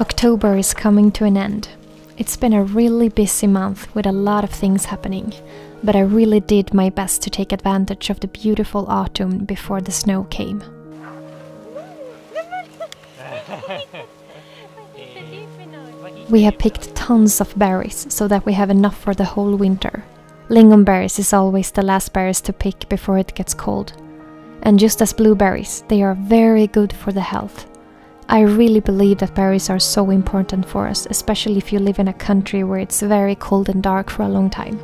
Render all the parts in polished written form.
October is coming to an end. It's been a really busy month with a lot of things happening, but I really did my best to take advantage of the beautiful autumn before the snow came. We have picked tons of berries so that we have enough for the whole winter. Lingonberries is always the last berries to pick before it gets cold. And just as blueberries, they are very good for the health. I really believe that berries are so important for us, especially if you live in a country where it's very cold and dark for a long time.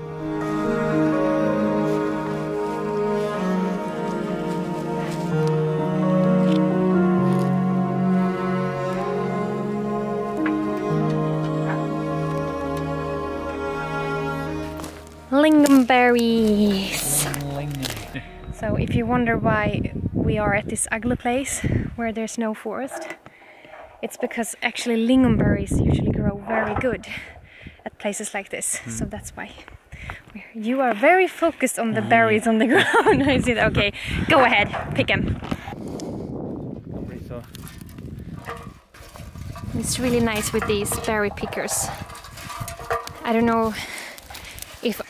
Lingonberries! So if you wonder why we are at this ugly place where there's no forest, it's because actually lingonberries usually grow very good at places like this. So that's why. You are very focused on the berries on the ground. I see that. Okay, go ahead, pick them. It's really nice with these berry pickers. I don't know if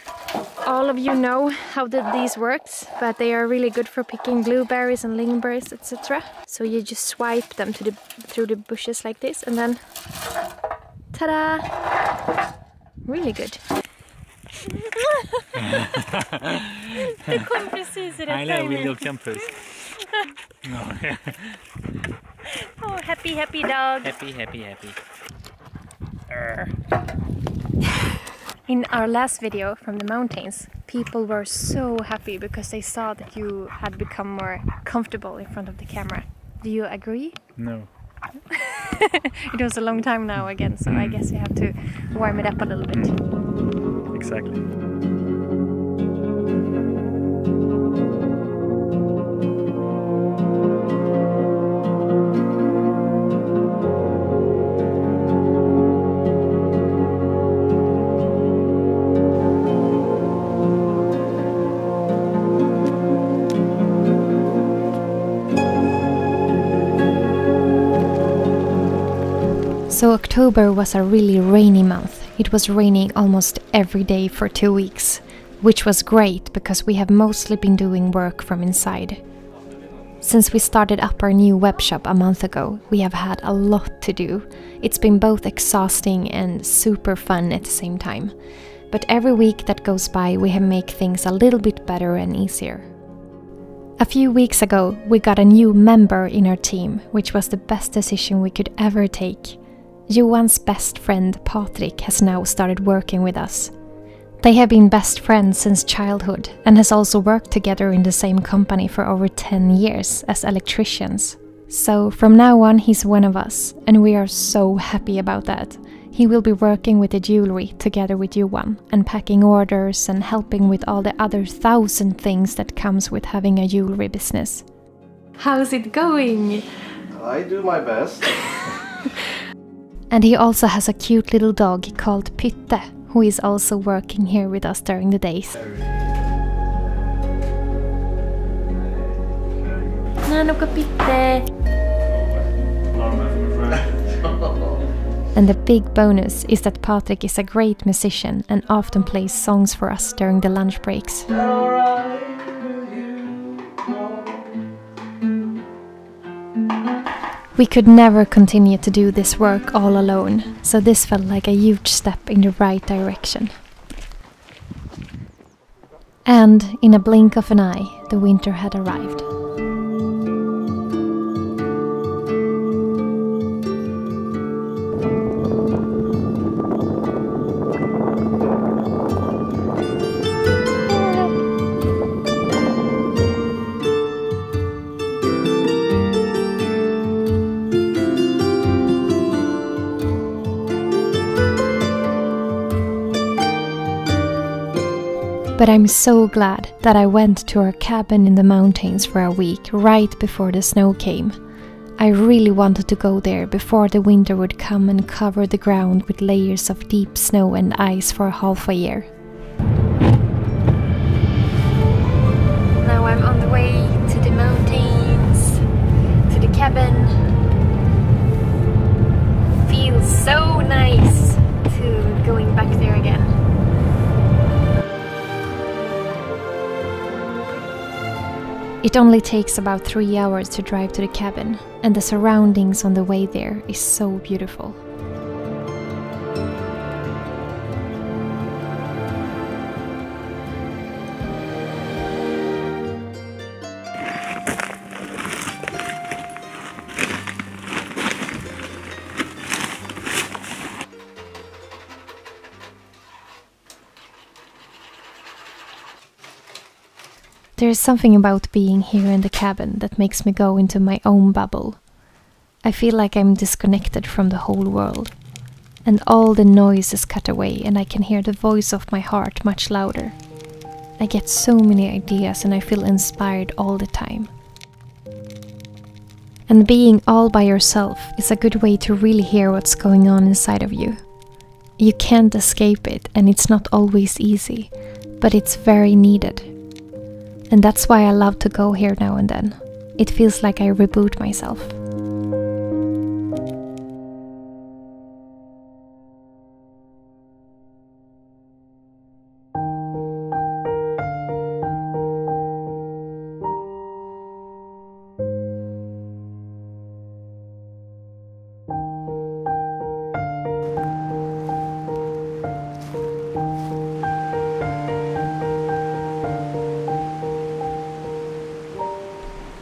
all of you know how these works, but they are really good for picking blueberries and lingonberries, etc. So you just swipe them through the bushes like this, and then ta-da! Really good. Det kom precis i rätt timing. Little campus. Oh, happy dog. Happy. In our last video from the mountains, people were so happy because they saw that you had become more comfortable in front of the camera. Do you agree? No. It was a long time now again, so I guess you have to warm it up a little bit. Exactly. So October was a really rainy month. It was raining almost every day for 2 weeks, which was great because we have mostly been doing work from inside. Since we started up our new webshop a month ago, we have had a lot to do. It's been both exhausting and super fun at the same time. But every week that goes by, we have made things a little bit better and easier. A few weeks ago, we got a new member in our team, which was the best decision we could ever take. Johan's best friend Patrik has now started working with us. They have been best friends since childhood and has also worked together in the same company for over 10 years as electricians. So from now on he's one of us, and we are so happy about that. He will be working with the jewelry together with Johan and packing orders and helping with all the other 1,000 things that comes with having a jewelry business. How's it going? I do my best. And he also has a cute little dog called Pytte, who is also working here with us during the days. Nanoka Pytte! And the big bonus is that Patrik is a great musician and often plays songs for us during the lunch breaks. We could never continue to do this work all alone, so this felt like a huge step in the right direction. And in a blink of an eye, the winter had arrived. But I'm so glad that I went to our cabin in the mountains for a week right before the snow came. I really wanted to go there before the winter would come and cover the ground with layers of deep snow and ice for half a year. Now I'm on the way to the mountains, to the cabin. Feels It only takes about 3 hours to drive to the cabin, and the surroundings on the way there is so beautiful. There is something about being here in the cabin that makes me go into my own bubble. I feel like I'm disconnected from the whole world, and all the noise is cut away and I can hear the voice of my heart much louder. I get so many ideas and I feel inspired all the time. And being all by yourself is a good way to really hear what's going on inside of you. You can't escape it, and it's not always easy, but it's very needed. And that's why I love to go here now and then. It feels like I reboot myself.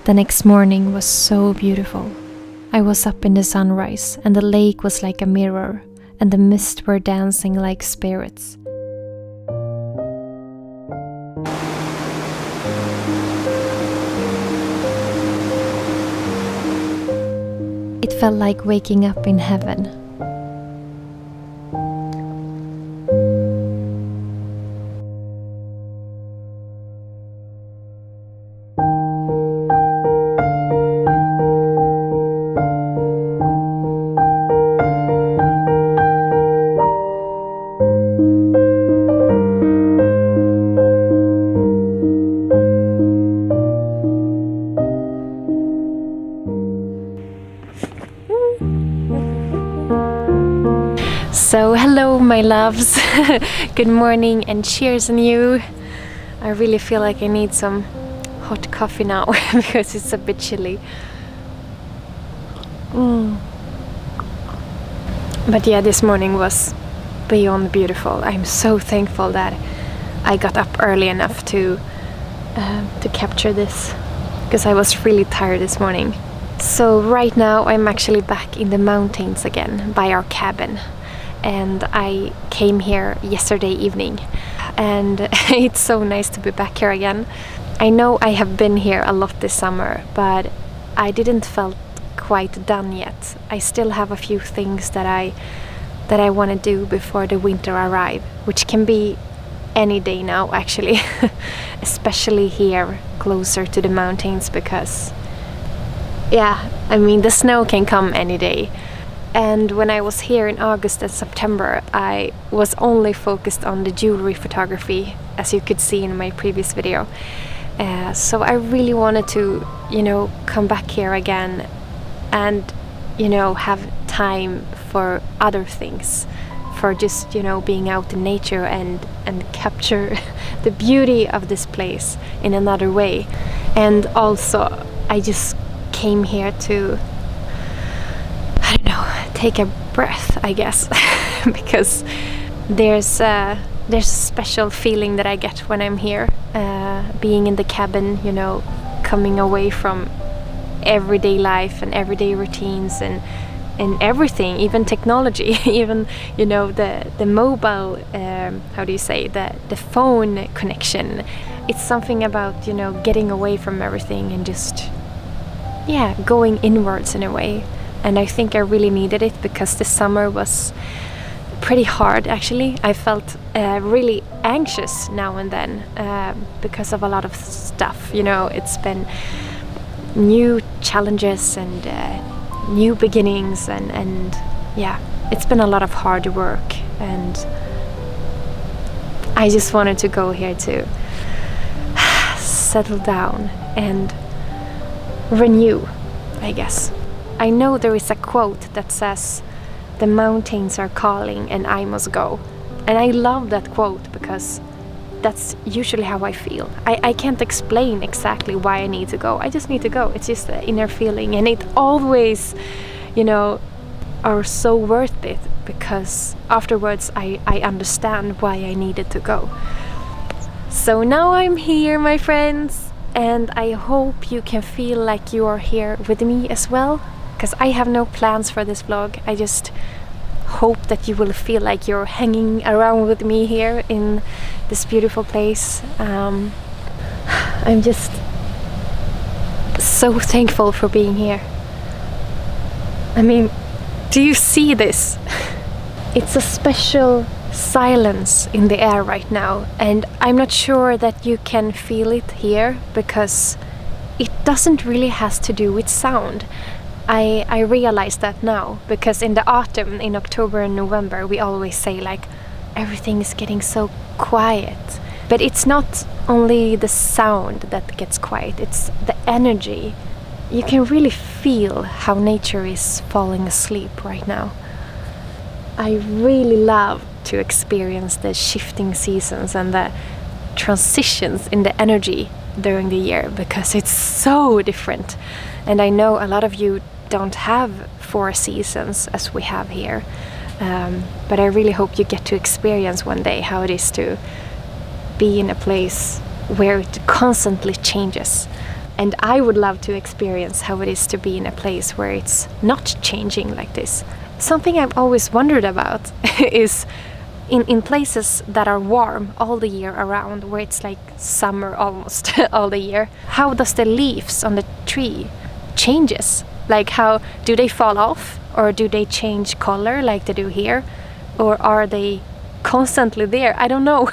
The next morning was so beautiful. I was up in the sunrise, and the lake was like a mirror, and the mist were dancing like spirits. It felt like waking up in heaven. So hello my loves, good morning and cheers on you. I really feel like I need some hot coffee now because it's a bit chilly. But yeah, this morning was beyond beautiful. I'm so thankful that I got up early enough to capture this, because I was really tired this morning. So right now I'm actually back in the mountains again by our cabin. And I came here yesterday evening, and it's so nice to be back here again. I know I have been here a lot this summer, but I didn't feel quite done yet. I still have a few things that I want to do before the winter arrives, which can be any day now actually, especially here closer to the mountains, because yeah, I mean the snow can come any day. And when I was here in August and September, I was only focused on the jewelry photography, as you could see in my previous video. So I really wanted to, come back here again and, have time for other things, for just, being out in nature and capture the beauty of this place in another way. And also, I just came here to, I don't know, take a breath, I guess, because there's a special feeling that I get when I'm here, being in the cabin, coming away from everyday life and everyday routines and everything, even technology, even the mobile, how do you say, the phone connection. It's something about getting away from everything and just going inwards in a way. And I think I really needed it, because the summer was pretty hard actually. I felt really anxious now and then because of a lot of stuff. It's been new challenges and new beginnings, and yeah, it's been a lot of hard work, and I just wanted to go here to settle down and renew, I guess. I know there is a quote that says, "The mountains are calling and I must go." And I love that quote, because that's usually how I feel. I can't explain exactly why I need to go. I just need to go. It's just the inner feeling, and it always, you know, are so worth it, because afterwards I understand why I needed to go. So now I'm here, my friends, and I hope you can feel like you are here with me as well, because I have no plans for this vlog. I just hope that you will feel like you're hanging around with me here in this beautiful place. I'm just so thankful for being here. I mean, do you see this? It's a special silence in the air right now, and I'm not sure that you can feel it here, because it doesn't really has to do with sound. I realize that now, because in the autumn, in October and November, we always say like everything is getting so quiet. But it's not only the sound that gets quiet, it's the energy. You can really feel how nature is falling asleep right now. I really love to experience the shifting seasons and the transitions in the energy during the year, because it's so different. And I know a lot of you don't have 4 seasons as we have here, but I really hope you get to experience one day how it is to be in a place where it constantly changes. And I would love to experience how it is to be in a place where it's not changing like this. Something I've always wondered about is in places that are warm all the year around, where it's like summer almost all the year, how does the leaves on the tree changes? Like, how do they fall off, or do they change color like they do here, or are they constantly there? I don't know.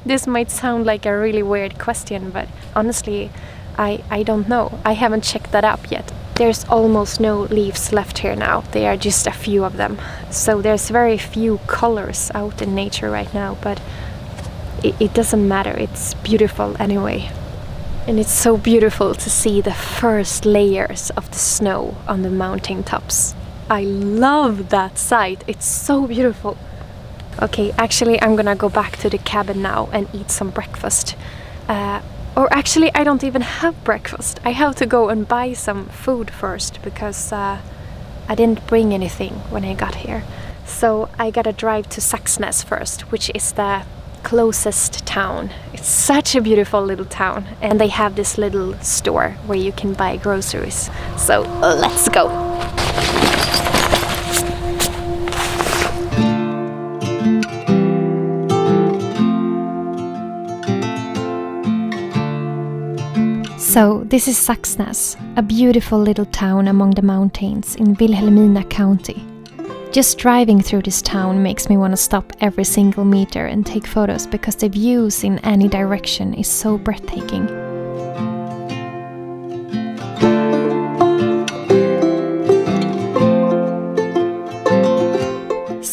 This might sound like a really weird question, but honestly I don't know. I haven't checked that up yet. There's almost no leaves left here now. There are just a few of them. So there's very few colors out in nature right now, but it doesn't matter. It's beautiful anyway. And it's so beautiful to see the first layers of the snow on the mountain tops. I love that sight. It's so beautiful. Okay, actually I'm gonna go back to the cabin now and eat some breakfast. Or actually, I don't even have breakfast. I have to go and buy some food first, because I didn't bring anything when I got here. So I gotta drive to Saxnäs first, which is the closest town. It's such a beautiful little town, and they have this little store where you can buy groceries. So let's go! So this is Saxnäs, a beautiful little town among the mountains in Vilhelmina County. Just driving through this town makes me want to stop every single meter and take photos, because the views in any direction is so breathtaking.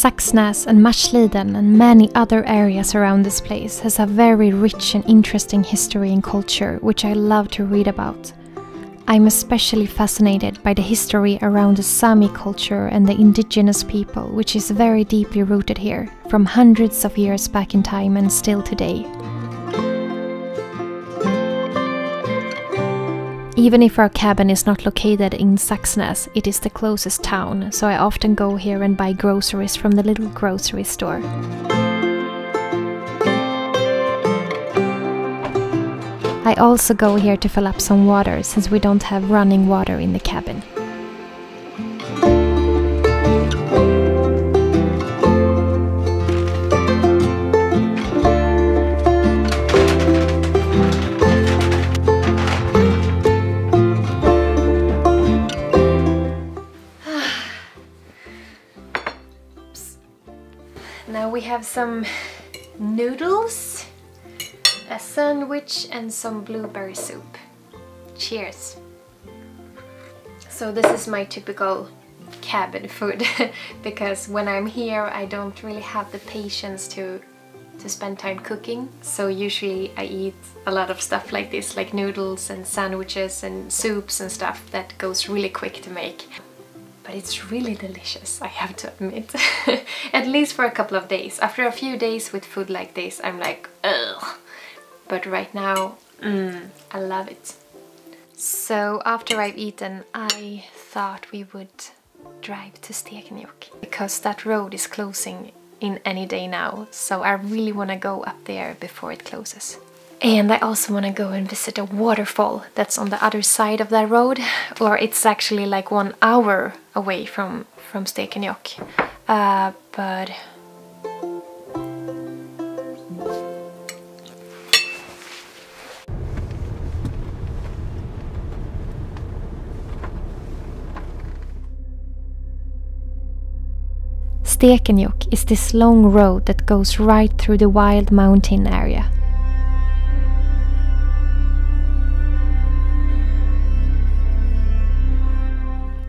Saxnäs and Marsliden and many other areas around this place has a very rich and interesting history and culture, which I love to read about. I'm especially fascinated by the history around the Sami culture and the indigenous people, which is very deeply rooted here, from hundreds of years back in time and still today. Even if our cabin is not located in Saxnäs, it is the closest town, so I often go here and buy groceries from the little grocery store. I also go here to fill up some water, since we don't have running water in the cabin. Now we have some noodles, a sandwich and some blueberry soup. Cheers! So this is my typical cabin food because when I'm here I don't really have the patience to spend time cooking, so usually I eat a lot of stuff like this, like noodles and sandwiches and soups and stuff that goes really quick to make. but it's really delicious, I have to admit. At least for a couple of days. After a few days with food like this, I'm like, ugh. But right now, I love it. So after I've eaten, I thought we would drive to Stekenjokk, because that road is closing in any day now, so I really want to go up there before it closes. And I also want to go and visit a waterfall that's on the other side of that road, or it's actually like 1 hour away from Stekenjokk. But Stekenjokk is this long road that goes right through the wild mountain area.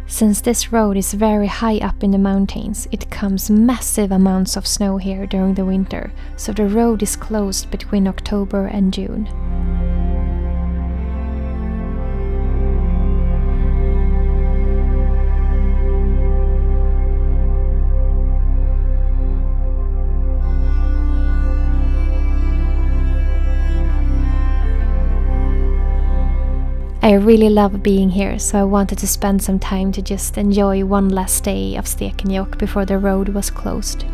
Since this road is very high up in the mountains, it comes massive amounts of snow here during the winter, so the road is closed between October and June. I really love being here, so I wanted to spend some time to just enjoy one last day of Stekenjokk before the road was closed.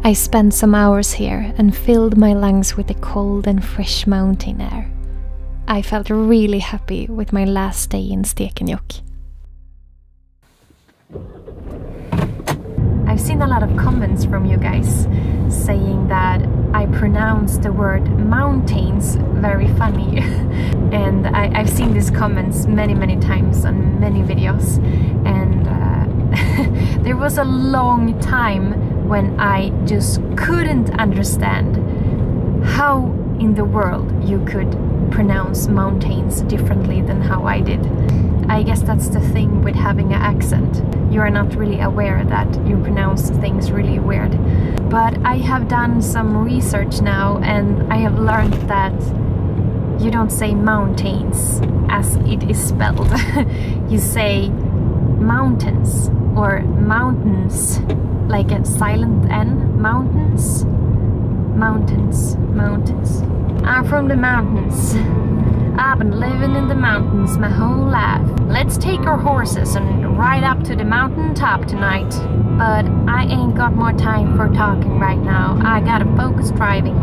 I spent some hours here and filled my lungs with the cold and fresh mountain air. I felt really happy with my last day in Stekenjokk. I've seen a lot of comments from you guys saying that I pronounce the word mountains very funny. And I've seen these comments many times on many videos. And there was a long time when I just couldn't understand how in the world you could pronounce mountains differently than how I did. I guess that's the thing with having an accent. You are not really aware that you pronounce things really weird. But I have done some research now, and I have learned that you don't say mountains as it is spelled. You say mountains or mountains, like a silent N. Mountains. Mountains. Mountains. I'm from the mountains. I've been living in the mountains my whole life. Let's take our horses and ride up to the mountain top tonight. But I ain't got more time for talking right now. I gotta focus driving.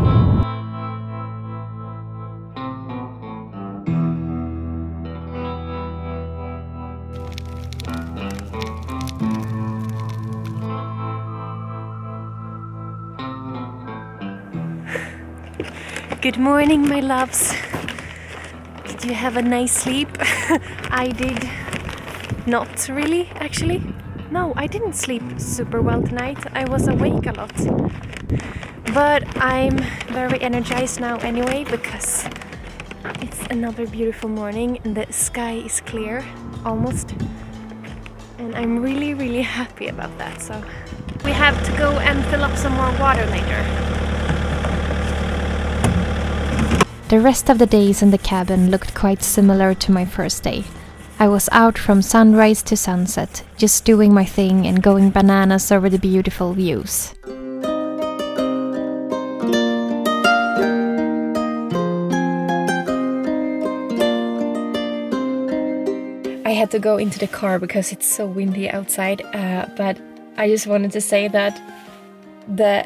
Good morning, my loves. Did you have a nice sleep? I did not really, actually. No, I didn't sleep super well tonight. I was awake a lot. But I'm very energized now anyway, because it's another beautiful morning and the sky is clear, almost. And I'm really happy about that. So we have to go and fill up some more water later. The rest of the days in the cabin looked quite similar to my first day. I was out from sunrise to sunset, just doing my thing and going bananas over the beautiful views. I had to go into the car because it's so windy outside, but I just wanted to say that the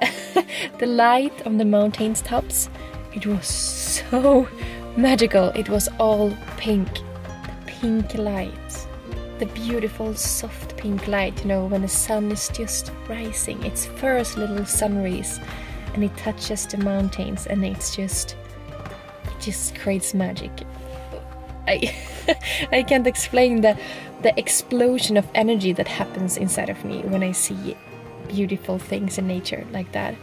light on the mountains tops, it was so magical. It was all pink. The pink light. the beautiful soft pink light, you know, when the sun is just rising. Its first little sun rays, and it touches the mountains, and it just creates magic. I can't explain the explosion of energy that happens inside of me when I see beautiful things in nature like that.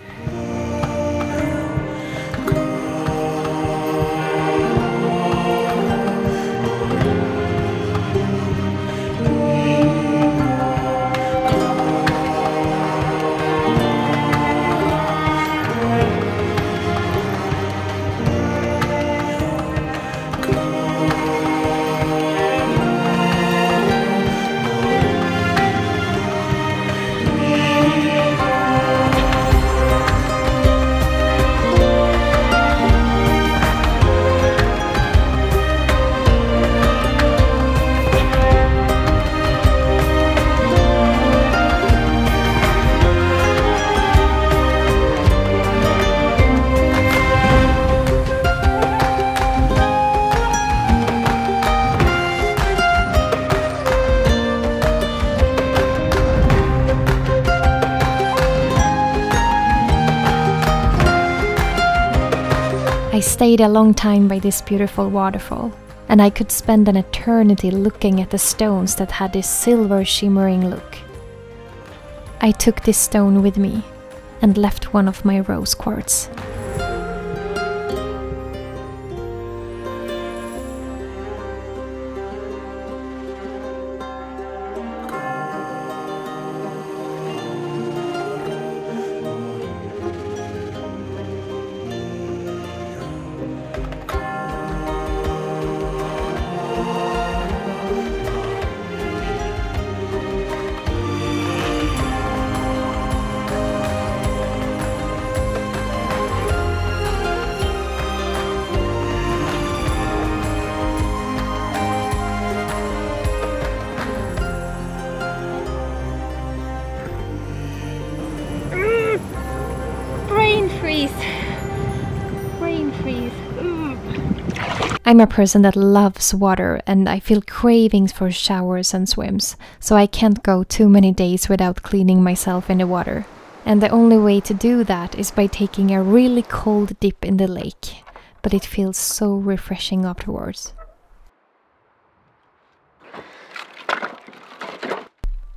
I stayed a long time by this beautiful waterfall, and I could spend an eternity looking at the stones that had this silver shimmering look. I took this stone with me and left one of my rose quartz. I'm a person that loves water, and I feel cravings for showers and swims, so I can't go too many days without cleaning myself in the water. And the only way to do that is by taking a really cold dip in the lake, but it feels so refreshing afterwards.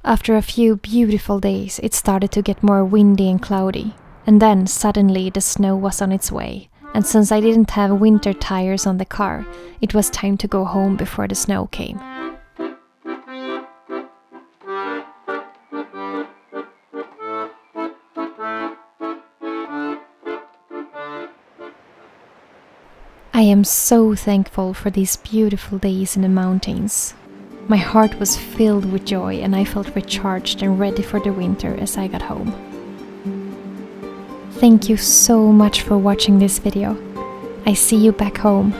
After a few beautiful days, it started to get more windy and cloudy, and then suddenly the snow was on its way. And since I didn't have winter tires on the car, it was time to go home before the snow came. I am so thankful for these beautiful days in the mountains. My heart was filled with joy, and I felt recharged and ready for the winter as I got home. Thank you so much for watching this video. I see you back home.